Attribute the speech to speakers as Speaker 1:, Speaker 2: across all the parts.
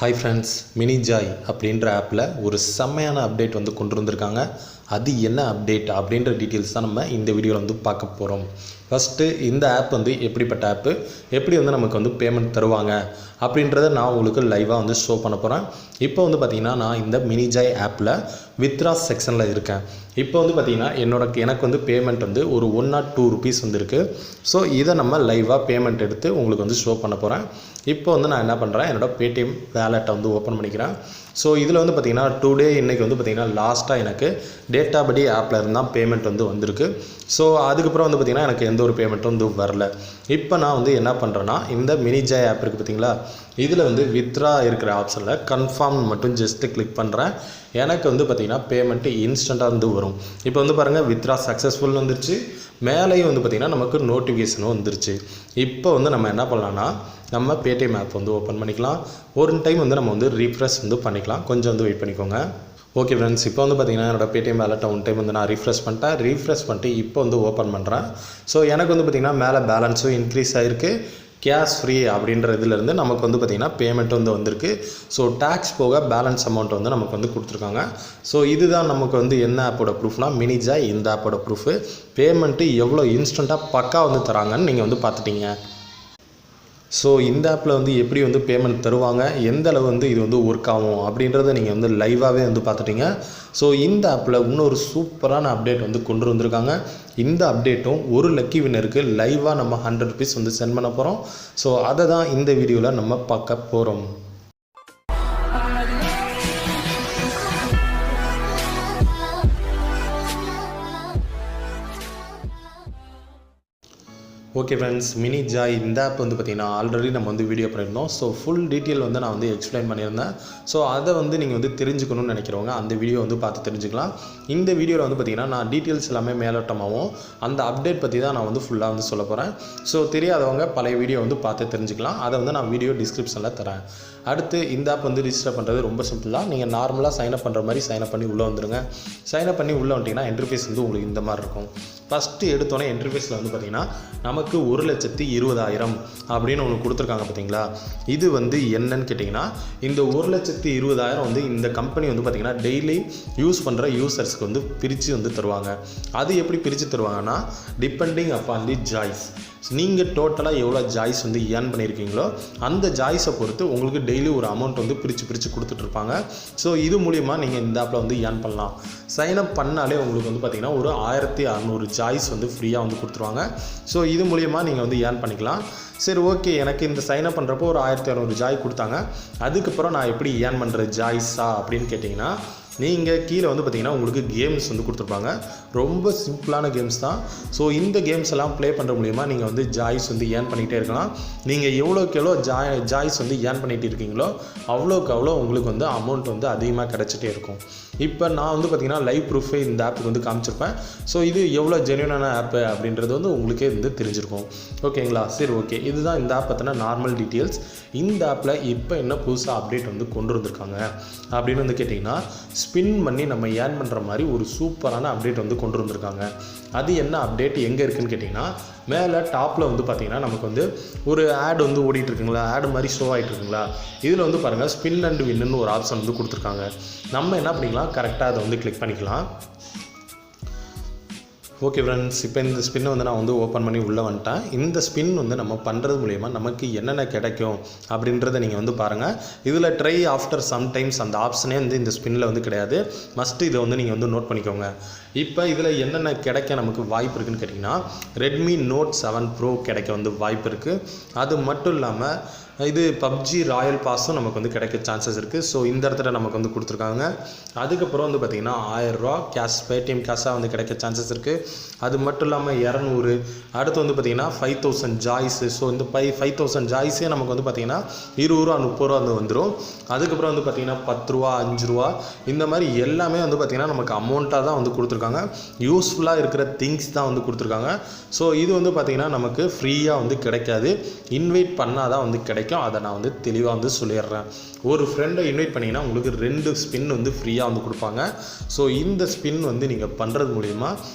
Speaker 1: Hi friends, mini Joy அப்படின்ற ஆப்பில் ஒரு செம்மையான அப்டேட் வந்து கொண்டு வந்திருக்காங்க. அது என்ன அப்டேட் அப்படின்ற டீட்டெயில்ஸ் தான் நம்ம இந்த வீடியோவில் வந்து பார்க்க போகிறோம். ஃபஸ்ட்டு இந்த ஆப் வந்து எப்படிப்பட்ட ஆப்பு, எப்படி வந்து நமக்கு வந்து பேமெண்ட் தருவாங்க அப்படின்றத நான் உங்களுக்கு லைவாக வந்து ஷோ பண்ண போகிறேன். இப்போ வந்து பார்த்திங்கன்னா நான் இந்த மினி ஜாய் ஆப்பில் வித்ரா செக்ஷனில் இருக்கேன். இப்போ வந்து பார்த்திங்கன்னா எனக்கு வந்து பேமெண்ட் வந்து ஒரு 102 ருபீஸ் வந்துருக்கு. ஸோ இதை நம்ம லைவாக பேமெண்ட் எடுத்து உங்களுக்கு வந்து ஷோ பண்ண போகிறேன். இப்போ வந்து நான் என்ன பண்ணுறேன், என்னோடய பேடிஎம் வேலெட்டை வந்து ஓப்பன் பண்ணிக்கிறேன். ஸோ இதில் வந்து பார்த்திங்கன்னா டுடே இன்றைக்கி வந்து பார்த்திங்கன்னா லாஸ்ட்டாக எனக்கு டேட்டாபடி ஆப்பில் இருந்தால் பேமெண்ட் வந்து வந்திருக்கு. ஸோ அதுக்கப்புறம் வந்து பார்த்திங்கன்னா எனக்கு எந்த ஒரு பேமெண்ட்டும் வந்து வரல. இப்போ நான் வந்து என்ன பண்ணுறேன்னா, இந்த மினி ஜாய் ஆப் இருக்குது பார்த்திங்களா, இதில் வந்து வித்ரா இருக்கிற ஆப்ஷனில் கன்ஃபார்ம் மட்டும் ஜஸ்ட்டு கிளிக் பண்ணுறேன். எனக்கு வந்து பார்த்திங்கன்னா பேமெண்ட்டு இன்ஸ்டண்ட்டாக வந்து வரும். இப்போ வந்து பாருங்கள், வித்ரா சக்ஸஸ்ஃபுல் வந்துருச்சு. மேலேயும் வந்து பார்த்திங்கன்னா நமக்கு நோட்டிஃபிகேஷனும் வந்துருச்சு. இப்போ வந்து நம்ம என்ன பண்ணலான்னா, நம்ம பேடிஎம் ஆப் வந்து ஓப்பன் பண்ணிக்கலாம். ஒரு டைம் வந்து நம்ம வந்து ரீஃப்ரெஷ் வந்து பண்ணிக்கலாம். கொஞ்சம் வந்து வெயிட் பண்ணிக்கோங்க. ஓகே ஃப்ரெண்ட்ஸ், இப்போ வந்து பார்த்திங்கன்னா என்னோடய பேடிஎம் வேலெட்டை ஒன் டைம் வந்து நான் ரீஃப்ரெஷ் பண்ணிட்டு இப்போ வந்து ஓப்பன் பண்ணுறேன். ஸோ எனக்கு வந்து பார்த்திங்கன்னா மேலே பேலன்ஸும் இன்க்ரீஸ் ஆகிருக்கு. கேஷ் ஃப்ரீ அப்படின்ற இதிலேருந்து நமக்கு வந்து பார்த்திங்கன்னா பேமெண்ட் வந்து வந்திருக்கு. ஸோ டேக்ஸ் போக பேலன்ஸ் அமௌண்ட் வந்து நமக்கு வந்து கொடுத்துருக்காங்க. ஸோ இதுதான் நமக்கு வந்து என்ன ஆப்போட ப்ரூஃப்னால், மினி ஜாய் இந்த ஆப்போட ப்ரூஃபு. பேமெண்ட்டு எவ்வளோ இன்ஸ்டண்ட்டாக பக்கா வந்து தராங்கன்னு நீங்கள் வந்து பார்த்துட்டீங்க. ஸோ இந்த ஆப்பில் வந்து எப்படி வந்து பேமெண்ட் தருவாங்க, எந்த அளவு வந்து இது வந்து ஒர்க் ஆகும் அப்படின்றத நீங்கள் வந்து லைவாகவே வந்து பார்த்துட்டீங்க. ஸோ இந்த ஆப்பில் இன்னொரு சூப்பரான அப்டேட் வந்து கொண்டு வந்திருக்காங்க. இந்த அப்டேட்டும் ஒரு லக்கி வின்னருக்கு லைவாக நம்ம 100 ருபீஸ் வந்து சென்ட் பண்ண போகிறோம். ஸோ அதை தான் இந்த வீடியோவில் நம்ம பார்க்க போகிறோம். ஓகே ஃப்ரெண்ட்ஸ், மினி ஜாய் இந்த ஆப் வந்து பார்த்திங்கன்னா ஆல்ரெடி நம்ம வந்து வீடியோ பண்ணியிருந்தோம். ஸோ ஃபுல் டீட்டெயில் வந்து நான் வந்து எக்ஸ்பிளைன் பண்ணியிருந்தேன். ஸோ அதை வந்து நீங்கள் வந்து தெரிஞ்சுக்கணும்னு நினைக்கிறவங்க அந்த வீடியோ வந்து பார்த்து தெரிஞ்சுக்கலாம். இந்த வீடியோவில் வந்து பார்த்திங்கன்னா நான் டீட்டெயில்ஸ் எல்லாமே மேலோட்டமாகவும் அந்த அப்டேட் பற்றி தான் நான் வந்து ஃபுல்லாக வந்து சொல்ல போகிறேன். ஸோ தெரியாதவங்க பழைய வீடியோ வந்து பார்த்து தெரிஞ்சுக்கலாம். அதை வந்து நான் வீடியோ டிஸ்கிரிப்ஷனில் தரேன். அடுத்து இந்த ஆப் வந்து ரிஜிஸ்டர் பண்ணுறது ரொம்ப சிம்பிளாக, நீங்கள் நார்மலாக சைன்அப் பண்ணுற மாதிரி சைன்அப் பண்ணி உள்ளே வந்துடுங்க. சைன்அப் பண்ணி உள்ளே வந்துட்டிங்கன்னா இன்டர்ஃபேஸ் வந்து உங்களுக்கு இந்த மாதிரி இருக்கும். ஃபஸ்ட்டு எடுத்தோன்னே இன்டர்ஃபேஸில் வந்து பார்த்திங்கன்னா நமக்கு 1,20,000 அப்படின்னு ஒன்று கொடுத்துருக்காங்க பார்த்தீங்களா. இது வந்து என்னன்னு கேட்டிங்கன்னா, இந்த 1,20,000 வந்து இந்த கம்பெனி வந்து பார்த்திங்கன்னா டெய்லி யூஸ் பண்ணுற யூசர்ஸ்க்கு வந்து பிரித்து வந்து தருவாங்க. அது எப்படி பிரித்து தருவாங்கன்னா, டிபெண்டிங் அப்பான் தி ஜாய்ஸ். நீங்கள் டோட்டலாக எவ்வளோ ஜாய்ஸ் வந்து ஏர்ன் பண்ணியிருக்கீங்களோ அந்த ஜாய்ஸை பொறுத்து உங்களுக்கு டெய்லி ஒரு அமௌண்ட் வந்து பிரித்து கொடுத்துட்ருப்பாங்க. ஸோ இது மூலிமா நீங்கள் இந்த ஆப்பில் வந்து ஏர்ன் பண்ணலாம். சைன்அப் பண்ணாலே உங்களுக்கு வந்து பார்த்திங்கன்னா ஒரு 1,600 ஜாய்ஸ் வந்து ஃப்ரீயாக வந்து கொடுத்துருவாங்க. ஸோ இது மூலிமா நீங்கள் வந்து ஏர்ன் பண்ணிக்கலாம். சரி, ஓகே, எனக்கு இந்த சைன்அப் பண்ணுறப்போ ஒரு 1,600 ஜாய் கொடுத்தாங்க. அதுக்கப்புறம் நான் எப்படி ஏர்ன் பண்ணுற ஜாய்ஸா அப்படின்னு கேட்டிங்கன்னா, நீங்கள் கீழே வந்து பார்த்திங்கன்னா உங்களுக்கு கேம்ஸ் வந்து கொடுத்துருப்பாங்க. ரொம்ப சிம்பிளான கேம்ஸ் தான். ஸோ இந்த கேம்ஸ் எல்லாம் ப்ளே பண்ணுற மூலிமா நீங்கள் வந்து ஜாய்ஸ் வந்து ஏர்ன் பண்ணிகிட்டே இருக்கலாம். நீங்கள் எவ்வளோக்கு எவ்வளோ ஜாய்ஸ் வந்து ஏர்ன் பண்ணிகிட்டு இருக்கீங்களோ அவ்வளோக்கு அவ்வளோ உங்களுக்கு வந்து அமௌண்ட் வந்து அதிகமாக கிடச்சிட்டே இருக்கும். இப்போ நான் வந்து பார்த்திங்கன்னா லைவ் ப்ரூஃபே இந்த ஆப்புக்கு வந்து காமிச்சிருப்பேன். ஸோ இது எவ்வளோ ஜென்யூனான ஆப்பு அப்படின்றது வந்து உங்களுக்கே வந்து தெரிஞ்சிருக்கும். ஓகேங்களா? சரி, ஓகே, இதுதான் இந்த ஆப் பற்றின நார்மல் டீட்டெயில்ஸ். இந்த ஆப்பில் இப்போ என்ன புதுசாக அப்டேட் வந்து கொண்டு வந்திருக்காங்க அப்படின்னு வந்து கேட்டிங்கன்னா, ஸ்பின் பண்ணி நம்ம ஏர்ன் பண்ணுற மாதிரி ஒரு சூப்பரான அப்டேட் வந்து கொண்டு வந்திருக்காங்க. அது என்ன அப்டேட், எங்கே இருக்குதுன்னு கேட்டிங்கன்னா, மேலே டாப்பில் வந்து பார்த்திங்கன்னா நமக்கு வந்து ஒரு ஆட் வந்து ஓடிட்டு இருக்குங்களா, ஆடு மாதிரி ஷோ ஆகிட்டு இருக்குங்களா. இதில் வந்து பாருங்கள், ஸ்பின் அண்ட் வின்னு ஒரு ஆப்ஷன் வந்து கொடுத்துருக்காங்க. நம்ம என்ன பண்ணிக்கலாம், கரெக்டாக அதை வந்து கிளிக் பண்ணிக்கலாம். ஓகே ஃப்ரெண்ட்ஸ், இப்போ இந்த ஸ்பின்னை வந்து நான் வந்து ஓப்பன் பண்ணி உள்ளே வந்துட்டேன். இந்த ஸ்பின் வந்து நம்ம பண்ணுறது மூலிமா நமக்கு என்னென்ன கிடைக்கும் அப்படின்றத நீங்கள் வந்து பாருங்கள். இதில் ட்ரை ஆஃப்டர் சம்டைம்ஸ் அந்த ஆப்ஷனே வந்து இந்த ஸ்பின்னில் வந்து கிடையாது. மஸ்ட்டு இதை வந்து நீங்கள் வந்து நோட் பண்ணிக்கோங்க. இப்போ இதில் என்னென்ன கிடைக்க நமக்கு வாய்ப்பு இருக்குதுன்னு கேட்டிங்கன்னா, ரெட்மி நோட் 7 ப்ரோ கிடைக்க வந்து வாய்ப்பு இருக்குது. அது மட்டும் இல்லாமல் இது பப்ஜி ராயல் பாஸும் நமக்கு வந்து கிடைக்க சான்சஸ் இருக்குது. ஸோ இந்த இடத்துல நமக்கு வந்து கொடுத்துருக்காங்க. அதுக்கப்புறம் வந்து பார்த்திங்கன்னா 1000 ரூபா கேஷ், பேடிஎம் கேஷாக வந்து கிடைக்க சான்சஸ் இருக்குது. அது மட்டும் இல்லாமல் 200, அடுத்து வந்து பார்த்திங்கன்னா 5,000 ஜாய்ஸு. ஸோ இந்த 5,000 ஜாய்ஸே நமக்கு வந்து பார்த்திங்கன்னா 20 ரூபா 30 ரூபா வந்து வந்துடும். அதுக்கப்புறம் வந்து பார்த்திங்கன்னா 10 ரூபா 5 ரூபா இந்த மாதிரி எல்லாமே வந்து பார்த்திங்கன்னா நமக்கு அமௌண்ட்டாக தான் வந்து கொடுத்துருக்காங்க. யூஸ்ஃபுல்லாக இருக்கிற திங்ஸ் தான் வந்து கொடுத்துருக்காங்க. ஸோ இது வந்து பார்த்திங்கன்னா நமக்கு ஃப்ரீயாக வந்து கிடைக்காது, இன்வைட் பண்ணால் தான் வந்து கிடைக்கும். கிடைக்கும், அதை நான் வந்து தெளிவாக வந்து சொல்லிடுறேன். ஒரு ஃப்ரெண்டை இன்வைட் பண்ணிங்கன்னா உங்களுக்கு 2 ஸ்பின் வந்து ஃப்ரீயாக வந்து கொடுப்பாங்க. ஸோ இந்த ஸ்பின் வந்து நீங்கள் பண்ணுறது மூலிமா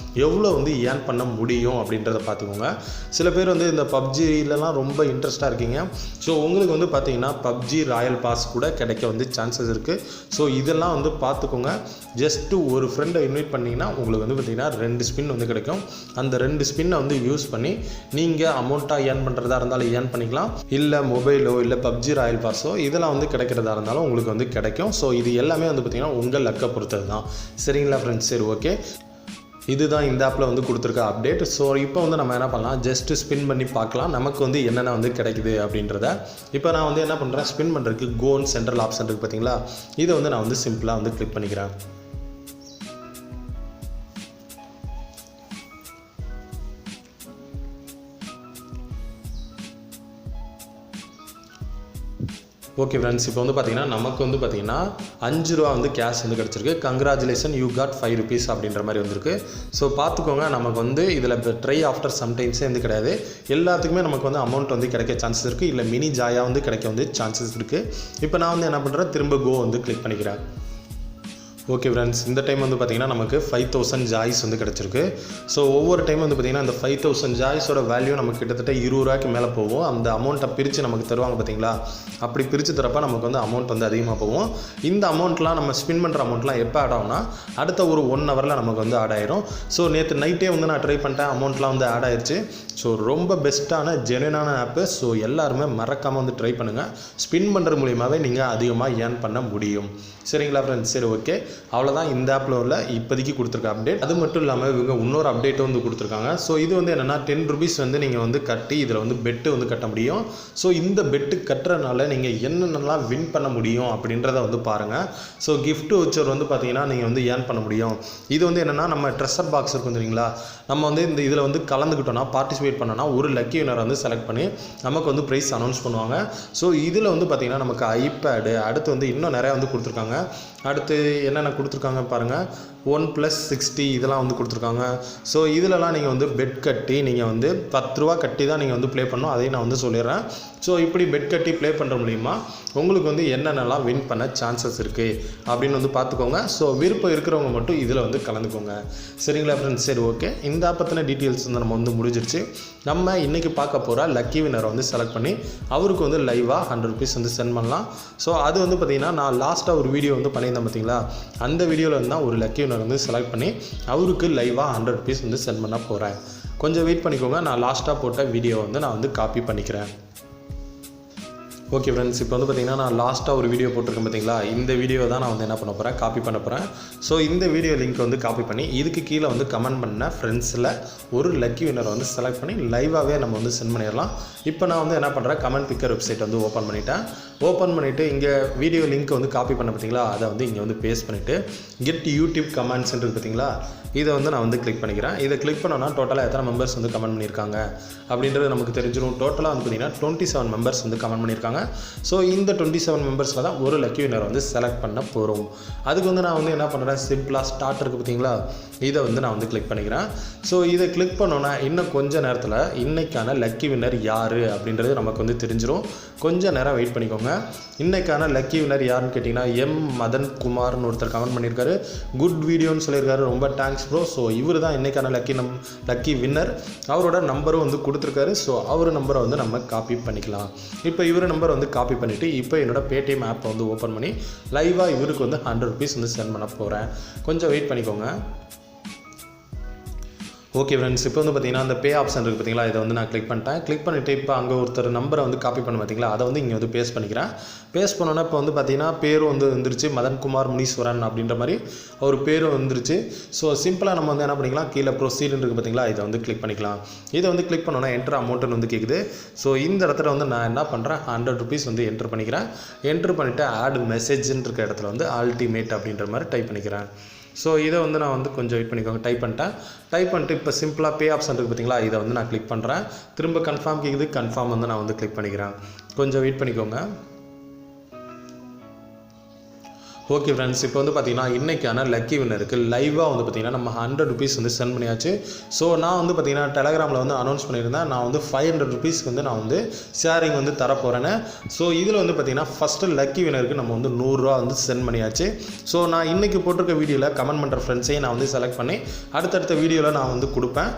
Speaker 1: எவ்வளோ வந்து ஏர்ன் பண்ண முடியும் அப்படின்றத பார்த்துக்கோங்க. சில பேர் வந்து இந்த பப்ஜிலலாம் ரொம்ப இன்ட்ரெஸ்ட்டாக இருக்கீங்க. ஸோ உங்களுக்கு வந்து பார்த்தீங்கன்னா பப்ஜி ராயல் பாஸ் கூட கிடைக்க வந்து சான்சஸ் இருக்குது. ஸோ இதெல்லாம் வந்து பார்த்துக்கோங்க. ஜஸ்ட்டு ஒரு ஃப்ரெண்டை இன்வைட் பண்ணிங்கன்னா உங்களுக்கு வந்து பார்த்திங்கன்னா 2 ஸ்பின் வந்து கிடைக்கும். அந்த 2 ஸ்பின்னை வந்து யூஸ் பண்ணி நீங்கள் அமௌண்ட்டாக ஏர்ன் பண்ணுறதா இருந்தாலும் ஏர்ன் பண்ணிக்கலாம். இல்லை மொபைலோ இல்லை பப்ஜி ராயல் பாஸோ இதெல்லாம் வந்து கிடைக்கிறதா இருந்தாலும் உங்களுக்கு வந்து கிடைக்கும். ஸோ இது எல்லாமே வந்து பார்த்திங்கன்னா உங்கள் லக்கை பொறுத்தது தான். சரிங்களா ஃப்ரெண்ட்ஸ்? சரி, ஓகே. இதுதான் இந்த ஆப்பில் வந்து கொடுத்துருக்க அப்டேட். ஸோ இப்போ வந்து நம்ம என்ன பண்ணலாம், ஜஸ்ட்டு ஸ்பின் பண்ணி பார்க்கலாம் நமக்கு வந்து என்னென்ன வந்து கிடைக்குது அப்படின்றத. இப்போ நான் வந்து என்ன பண்ணுறேன், ஸ்பின் பண்ணுறதுக்கு கோன் சென்ட்ரல் ஆப்ஷன் இருக்குது பார்த்தீங்களா, இதை வந்து நான் வந்து சிம்பிளாக வந்து கிளிக் பண்ணிக்கிறேன். ஓகே ஃப்ரெண்ட்ஸ், இப்போ வந்து பார்த்திங்கன்னா நமக்கு வந்து பார்த்திங்கன்னா 5 ரூபா வந்து கேஷ் வந்து கிடச்சிருக்கு. கங்க்ராச்சுலேஷன், யூ காட் 5 rupees அப்படின்ற மாதிரி வந்திருக்கு. ஸோ பார்த்துக்கோங்க, நமக்கு வந்து இதில் ட்ரை ஆஃப்டர் சம்டைம்ஸே வந்து கிடையாது. எல்லாத்துக்குமே நமக்கு வந்து அமௌண்ட் வந்து கிடைக்க சான்சஸ் இருக்குது. இல்லை மினி ஜாயாக வந்து கிடைக்க வந்து சான்சஸ் இருக்குது. இப்போ நான் வந்து என்ன பண்ணுறேன், திரும்ப கோ வந்து கிளிக் பண்ணிக்கிறேன். ஓகே ஃப்ரெண்ட்ஸ், இந்த டைம் வந்து பார்த்திங்கன்னா நமக்கு 5000 ஜாய்ஸ் வந்து கிடச்சிருக்கு. ஸோ ஒவ்வொரு டைம் வந்து பார்த்திங்கன்னா அந்த 5000 ஜாய்ஸோட வேல்யூ நமக்கு கிட்டத்தட்ட 20 ரூபாய்க்கு மேலே போகும். அந்த அமௌண்ட்டை பிரித்து நமக்கு தருவாங்க பார்த்தீங்களா, அப்படி பிரித்து தரப்போ நமக்கு வந்து அமௌண்ட் வந்து அதிகமாக போகும். இந்த அமௌண்ட்லாம் நம்ம ஸ்பின் பண்ணுற அமௌண்ட்லாம் எப்போ ஆட் ஆகும்னா அடுத்த ஒரு 1 ஹவரில் நமக்கு வந்து ஆட் ஆயிரும். ஸோ நேற்று நைட்டே வந்து நான் ட்ரை பண்ணிட்டேன், அமௌண்ட்லாம் வந்து ஆட் ஆயிடுச்சு. ஸோ ரொம்ப பெஸ்ட்டான ஜெனுயினான ஆப்பு. ஸோ எல்லாருமே மறக்காமல் வந்து ட்ரை பண்ணுங்கள். ஸ்பின் பண்ணுறது மூலியமாகவே நீங்கள் அதிகமாக ஏர்ன் பண்ண முடியும். சரிங்களா ஃப்ரெண்ட்ஸ்? சரி, ஓகே. அவ்வளோதான் இந்த ஆப்பில் உள்ள இப்போதைக்கு கொடுத்துருக்க அப்டேட். அது மட்டும் இல்லாமல் இவங்க இன்னொரு அப்டேட்டும் வந்து கொடுத்துருக்காங்க. ஸோ இது வந்து என்னென்னா 10 rupees வந்து நீங்கள் வந்து கட்டி இதில் வந்து பெட்டு வந்து கட்ட முடியும். ஸோ இந்த பெட்டு கட்டுறதுனால நீங்கள் என்னென்னலாம் வின் பண்ண முடியும் அப்படின்றத வந்து பாருங்கள். ஸோ கிஃப்ட் வச்சர் வந்து பார்த்தீங்கன்னா நீங்கள் வந்து ஏர்ன் பண்ண முடியும். இது வந்து என்னென்னா நம்ம ட்ரெஷர் பாக்ஸ் இருக்கும் தெரியுங்களா, நம்ம வந்து இந்த இதில் வந்து கலந்துக்கிட்டோன்னா பார்ட்டிசிபேட் பண்ணோன்னா ஒரு லக்கி வினரை வந்து செலக்ட் பண்ணி நமக்கு வந்து ப்ரைஸ் அனௌன்ஸ் பண்ணுவாங்க. ஸோ இதில் வந்து பார்த்திங்கன்னா நமக்கு ஐபேடு, அடுத்து வந்து இன்னும் நிறையா வந்து கொடுத்துருக்காங்க. அடுத்து என்னென்ன கொடுத்துருக்காங்க பாருங்கள், 1+60 இதெல்லாம் வந்து கொடுத்துருக்காங்க. ஸோ இதிலலாம் நீங்கள் வந்து பெட் கட்டி நீங்கள் வந்து 10 ரூபா கட்டி தான் நீங்கள் வந்து ப்ளே பண்ணணும். அதையும் நான் வந்து சொல்லிடுறேன். ஸோ இப்படி பெட் கட்டி ப்ளே பண்ணுற மூலிமா உங்களுக்கு வந்து என்னென்னலாம் வின் பண்ண சான்சஸ் இருக்குது அப்படின்னு வந்து பார்த்துக்கோங்க. ஸோ விருப்பம் இருக்கிறவங்க மட்டும் இதில் வந்து கலந்துக்கோங்க. சரிங்களா ஃப்ரெண்ட்ஸ்? சரி, ஓகே. இந்த பற்றின டீட்டெயில்ஸ் வந்து நம்ம வந்து முடிஞ்சிருச்சு. நம்ம இன்றைக்கி பார்க்க போகிற லக்கி வினரை வந்து செலக்ட் பண்ணி அவருக்கு வந்து லைவாக 100 rupees வந்து சென்ட் பண்ணலாம். ஸோ அது வந்து பார்த்திங்கன்னா நான் லாஸ்ட்டாக ஒரு வீடியோ வந்து பண்ணியிருந்தேன் பார்த்தீங்களா, அந்த வீடியோவில் இருந்தால் ஒரு லக்கி வினர் வந்து செலக்ட் பண்ணி அவருக்கு லைவாக 100 rupees வந்து சென்ட் பண்ண போகிறேன். கொஞ்சம் வெயிட் பண்ணிக்கோங்க. நான் லாஸ்ட்டாக போட்ட வீடியோ வந்து நான் வந்து காப்பி பண்ணிக்கிறேன். ஓகே ஃப்ரெண்ட்ஸ், இப்போ வந்து பார்த்திங்கன்னா நான் லாஸ்ட்டாக ஒரு வீடியோ போட்டிருக்கேன் பார்த்தீங்களா, இந்த வீடியோ தான் நான் வந்து என்ன பண்ண போகிறேன், காப்பி பண்ண போகிறேன். ஸோ இந்த வீடியோ லிங்க் வந்து காப்பி பண்ணி இதுக்கு கீழே வந்து கமெண்ட் பண்ண ஃப்ரெண்ட்ஸில் ஒரு லக்கி வினரை வந்து செலக்ட் பண்ணி லைவாகவே நம்ம வந்து சென்ட் பண்ணிடலாம். இப்போ நான் வந்து என்ன பண்ணுறேன், கமெண்ட் பிக்கர் வெப்சைட் வந்து ஓப்பன் பண்ணிவிட்டு இங்கே வீடியோ லிங்க் வந்து காப்பி பண்ண பார்த்தீங்களா, அதை வந்து இங்கே வந்து பேஸ்ட் பண்ணிவிட்டு கெட் யூடியூப் கமெண்ட்ஸ் இருக்குது பார்த்தீங்களா, இதை வந்து நான் வந்து கிளிக் பண்ணிக்கிறேன். இதை கிளிக் பண்ணோன்னா டோட்டலாக எத்தனை மெம்பர்ஸ் வந்து கமெண்ட் பண்ணியிருக்காங்க அப்படின்றது நமக்கு தெரிஞ்சிடும். டோட்டலாக வந்து பார்த்திங்கன்னா 27 மெம்பர்ஸ் வந்து கமெண்ட் பண்ணியிருக்காங்க. ஸோ இந்த 27 மெம்பர்ஸில் தான் ஒரு லக்கி வினர் வந்து செலக்ட் பண்ண போகிறோம். அதுக்கு வந்து நான் வந்து என்ன பண்ணுறேன், சிம்பிளாக ஸ்டார்ட் இருக்குது பார்த்தீங்களா, இதை வந்து நான் வந்து கிளிக் பண்ணிக்கிறேன். ஸோ இதை கிளிக் பண்ணோன்னா இன்னும் கொஞ்சம் நேரத்தில் இன்றைக்கான லக்கி வினர் யார் அப்படின்றது நமக்கு வந்து தெரிஞ்சிடும். கொஞ்சம் நேரம் வெயிட் பண்ணிக்கோங்க. இன்றைக்கான லக்கி வினர் யாருன்னு கேட்டிங்கன்னா மதன் குமார்னு ஒருத்தர் கமெண்ட் பண்ணியிருக்காரு. குட் வீடியோன்னு சொல்லியிருக்காரு, ரொம்ப தேங்க்ஸ் ப்ரோ. ஸோ இவர் தான் இன்றைக்கான லக்கி வின்னர். அவரோட நம்பரும் வந்து கொடுத்துருக்காரு. ஸோ அவர் நம்பரை வந்து நம்ம காப்பி பண்ணிக்கலாம். இப்போ இவர் நம்பர் வந்து காப்பி பண்ணிவிட்டு இப்போ என்னோட பேடிஎம் ஆப்பை வந்து ஓப்பன் பண்ணி லைவாக இவருக்கு வந்து 100 rupees வந்து சென்ட் பண்ண போகிறேன். கொஞ்சம் வெயிட் பண்ணிக்கோங்க. ஓகே ஃப்ரெண்ட்ஸ், இப்போ வந்து பார்த்திங்கன்னா அந்த பே ஆப்ஷன் இருக்குது பார்த்தீங்களா, இதை வந்து நான் கிளிக் பண்ணிவிட்டு இப்போ அங்கே ஒருத்தர் நம்பரை வந்து காப்பி பண்ண பார்த்தீங்களா, அதை வந்து இங்கே வந்து பேஸ்ட் பண்ணிக்கிறேன். பேஸ்ட் பண்ணோன்னா இப்போ வந்து பார்த்திங்கன்னா பேரும் வந்து வந்துருச்சு, மதன்குமார் முனீஸ்வரன் அப்படின்ற மாதிரி அவர் பேரும் வந்துருச்சு. ஸோ சிம்பிளாக நம்ம வந்து என்ன பண்ணிக்கலாம், கீழே ப்ரொசீடுன்னு இருக்குது பார்த்தீங்களா, இதை வந்து கிளிக் பண்ணிக்கலாம். இதை வந்து கிளிக் பண்ணோன்னா என்ட்ரு அமௌண்ட்டுன்னு வந்து கேட்குது. ஸோ இந்த இடத்துல வந்து நான் என்ன பண்ணுறேன், 100 rupees வந்து என்ட்ரு பண்ணிக்கிறேன். என்ட்ரு பண்ணிவிட்டு ஆட் மெசேஜ்ன்னு இருக்க இடத்துல வந்து அல்டிமேட் அப்படின்ற மாதிரி டைப் பண்ணிக்கிறேன். ஸோ இதை வந்து நான் வந்து கொஞ்சம் வெயிட் பண்ணிக்கோங்க. டைப் பண்ணிட்டு இப்போ சிம்பிளாக பே ஆப்ஷன் இருக்குது பார்த்தீங்களா, இதை வந்து நான் கிளிக் பண்ணுறேன். திரும்ப கன்ஃபார்ம் கேட்குது, கன்ஃபார்ம் வந்து நான் வந்து கிளிக் பண்ணிக்கிறேன். கொஞ்சம் வெயிட் பண்ணிக்கோங்க. ஓகே ஃப்ரெண்ட்ஸ், இப்போ வந்து பார்த்தீங்கன்னா இன்றைக்கான லக்கி வின்னருக்கு லைவாக வந்து பார்த்தீங்கன்னா நம்ம 100 ருபீஸ் வந்து சென்ட் பண்ணியாச்சு. ஸோ நான் வந்து பார்த்தீங்கன்னா டெலகிராமில் வந்து அனௌன்ஸ் பண்ணியிருந்தேன், நான் வந்து 500 ருபீஸ்க்கு வந்து நான் வந்து ஷேரிங் வந்து தரப்போகிறேன்னு. ஸோ இதில் வந்து பார்த்தீங்கன்னா ஃபஸ்ட்டு லக்கி வின்னருக்கு நம்ம வந்து 100 ரூபா வந்து சென்ட் பண்ணியாச்சு. ஸோ நான் இன்றைக்கி போட்டிருக்க வீடியோவில் கமெண்ட் பண்ணுற ஃப்ரெண்ட்ஸையும் நான் வந்து செலக்ட் பண்ணி அடுத்தடுத்த வீடியோவில் நான் வந்து கொடுப்பேன்.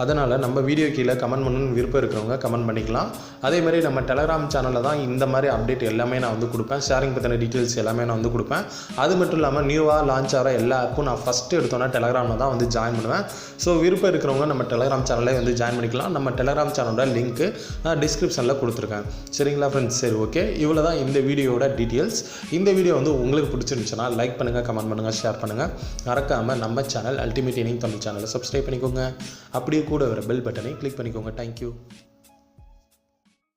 Speaker 1: அதனால் நம்ம வீடியோ கீழே கமெண்ட் பண்ணணும்னு விருப்பம் இருக்கிறவங்க கமெண்ட் பண்ணிக்கலாம். அதேமாதிரி நம்ம டெலகிராம் சேனலில் தான் இந்த மாதிரி அப்டேட் எல்லாமே நான் வந்து கொடுப்பேன். ஷேரிங் பற்றின டீட்டெயில்ஸ் எல்லாமே நான் வந்து கொடுப்பேன். அது மட்டும் இல்லாமல் நியூவாக லான்ச் ஆகிற எல்லா ஆப்பும் நான் ஃபஸ்ட்டு எடுத்தோன்னா டெலகிராமில் தான் வந்து ஜாயின் பண்ணுவேன். ஸோ விருப்பம் இருக்கிறவங்க நம்ம டெலகிராம் சேனலில் வந்து ஜாயின் பண்ணிக்கலாம். நம்ம டெலகிராம் சேனலோட லிங்க்கு நான் டிஸ்கிரிப்ஷனில் கொடுத்துருக்கேன். சரிங்களா ஃப்ரெண்ட்ஸ்? சரி, ஓகே, இவ்வளோ தான் இந்த வீடியோட டீட்டெயில்ஸ். இந்த வீடியோ வந்து உங்களுக்கு பிடிச்சிருந்துச்சுன்னா லைக் பண்ணுங்கள், கமெண்ட் பண்ணுங்கள், ஷேர் பண்ணுங்கள். மறக்காமல் நம்ம சேனல் அல்டிமேட் ஏர்னிங் தமிழ் சேனலை சப்ஸ்கிரைப் பண்ணிக்கோங்க. அப்படியே கூட வர பெல் பட்டனை கிளிக் பண்ணிக்கோங்க. தேங்க்யூ.